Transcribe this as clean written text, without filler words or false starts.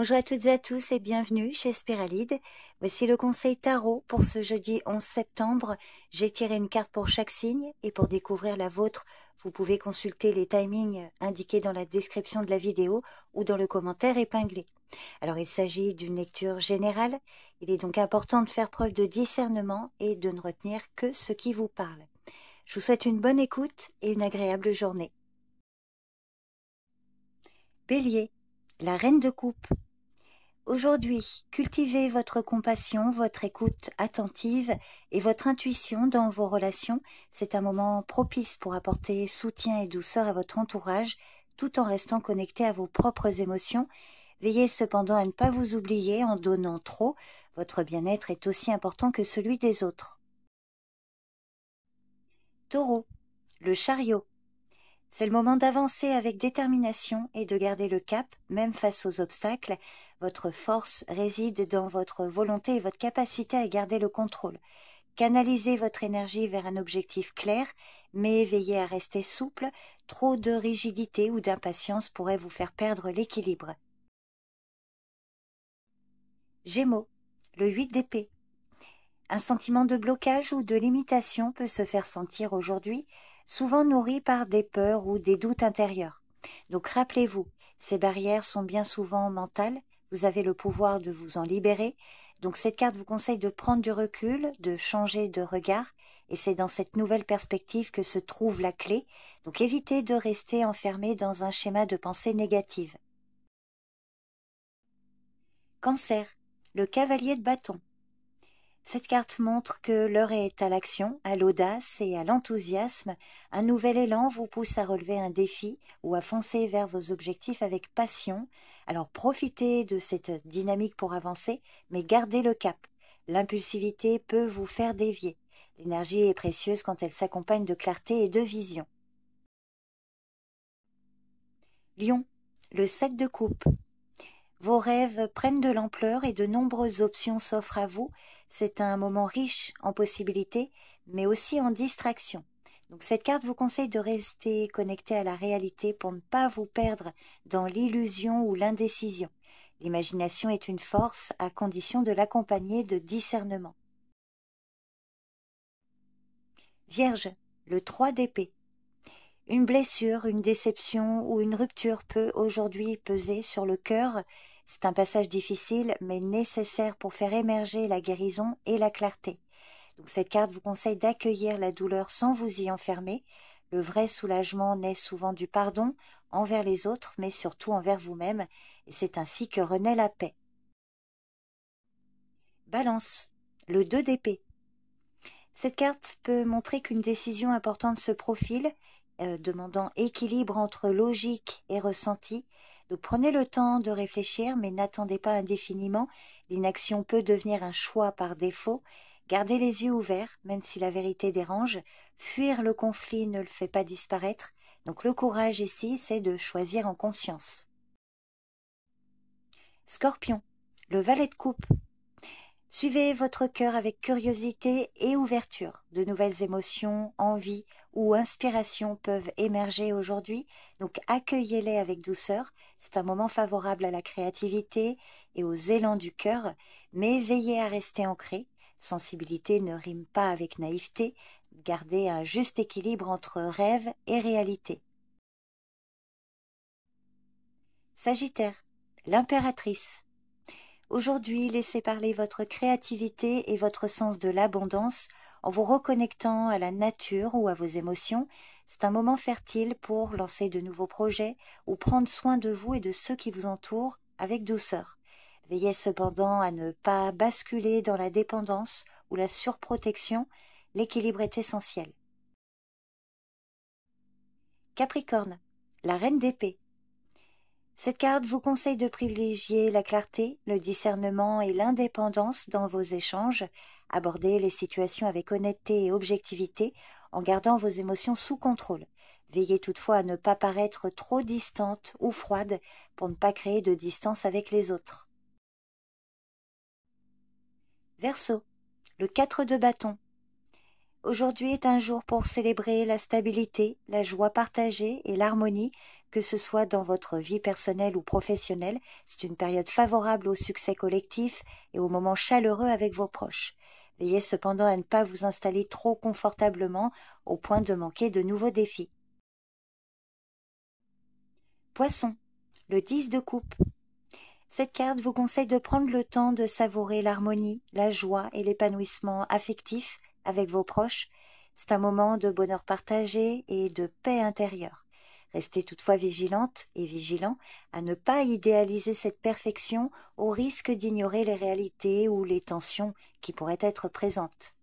Bonjour à toutes et à tous et bienvenue chez Spiralide. Voici le conseil tarot pour ce jeudi 11 septembre. J'ai tiré une carte pour chaque signe et pour découvrir la vôtre, vous pouvez consulter les timings indiqués dans la description de la vidéo ou dans le commentaire épinglé. Alors il s'agit d'une lecture générale. Il est donc important de faire preuve de discernement et de ne retenir que ce qui vous parle. Je vous souhaite une bonne écoute et une agréable journée. Bélier, la reine de coupe. Aujourd'hui, cultivez votre compassion, votre écoute attentive et votre intuition dans vos relations. C'est un moment propice pour apporter soutien et douceur à votre entourage, tout en restant connecté à vos propres émotions. Veillez cependant à ne pas vous oublier en donnant trop. Votre bien-être est aussi important que celui des autres. Taureau, le chariot. C'est le moment d'avancer avec détermination et de garder le cap, même face aux obstacles. Votre force réside dans votre volonté et votre capacité à garder le contrôle. Canalisez votre énergie vers un objectif clair, mais veillez à rester souple. Trop de rigidité ou d'impatience pourrait vous faire perdre l'équilibre. Gémeaux, le 8 d'épée. Un sentiment de blocage ou de limitation peut se faire sentir aujourd'hui, souvent nourri par des peurs ou des doutes intérieurs. Donc rappelez-vous, ces barrières sont bien souvent mentales, vous avez le pouvoir de vous en libérer. Donc cette carte vous conseille de prendre du recul, de changer de regard, et c'est dans cette nouvelle perspective que se trouve la clé. Donc évitez de rester enfermé dans un schéma de pensée négative. Cancer, le cavalier de bâton. Cette carte montre que l'heure est à l'action, à l'audace et à l'enthousiasme. Un nouvel élan vous pousse à relever un défi ou à foncer vers vos objectifs avec passion. Alors profitez de cette dynamique pour avancer, mais gardez le cap. L'impulsivité peut vous faire dévier. L'énergie est précieuse quand elle s'accompagne de clarté et de vision. Lion, le 7 de coupe. Vos rêves prennent de l'ampleur et de nombreuses options s'offrent à vous. C'est un moment riche en possibilités, mais aussi en distractions. Donc cette carte vous conseille de rester connecté à la réalité pour ne pas vous perdre dans l'illusion ou l'indécision. L'imagination est une force à condition de l'accompagner de discernement. Vierge, le 3 d'épée. Une blessure, une déception ou une rupture peut aujourd'hui peser sur le cœur. C'est un passage difficile mais nécessaire pour faire émerger la guérison et la clarté. Donc cette carte vous conseille d'accueillir la douleur sans vous y enfermer. Le vrai soulagement naît souvent du pardon envers les autres mais surtout envers vous-même et c'est ainsi que renaît la paix. Balance, le 2 d'épée. Cette carte peut montrer qu'une décision importante se profile, demandant équilibre entre logique et ressenti. Donc prenez le temps de réfléchir, mais n'attendez pas indéfiniment. L'inaction peut devenir un choix par défaut. Gardez les yeux ouverts, même si la vérité dérange. Fuir le conflit ne le fait pas disparaître. Donc le courage ici, c'est de choisir en conscience. Scorpion, le valet de coupe. Suivez votre cœur avec curiosité et ouverture. De nouvelles émotions, envies ou inspirations peuvent émerger aujourd'hui, donc accueillez-les avec douceur. C'est un moment favorable à la créativité et aux élans du cœur, mais veillez à rester ancré. Sensibilité ne rime pas avec naïveté. Gardez un juste équilibre entre rêve et réalité. Sagittaire, l'impératrice. Aujourd'hui, laissez parler votre créativité et votre sens de l'abondance en vous reconnectant à la nature ou à vos émotions. C'est un moment fertile pour lancer de nouveaux projets ou prendre soin de vous et de ceux qui vous entourent avec douceur. Veillez cependant à ne pas basculer dans la dépendance ou la surprotection. L'équilibre est essentiel. Capricorne, la reine d'épée. Cette carte vous conseille de privilégier la clarté, le discernement et l'indépendance dans vos échanges. Abordez les situations avec honnêteté et objectivité en gardant vos émotions sous contrôle. Veillez toutefois à ne pas paraître trop distante ou froide pour ne pas créer de distance avec les autres. Verseau, le 4 de bâton. Aujourd'hui est un jour pour célébrer la stabilité, la joie partagée et l'harmonie, que ce soit dans votre vie personnelle ou professionnelle. C'est une période favorable au succès collectif et aux moments chaleureux avec vos proches. Veillez cependant à ne pas vous installer trop confortablement au point de manquer de nouveaux défis. Poisson, le 10 de coupe. Cette carte vous conseille de prendre le temps de savourer l'harmonie, la joie et l'épanouissement affectif avec vos proches. C'est un moment de bonheur partagé et de paix intérieure. Restez toutefois vigilante et vigilant à ne pas idéaliser cette perfection au risque d'ignorer les réalités ou les tensions qui pourraient être présentes.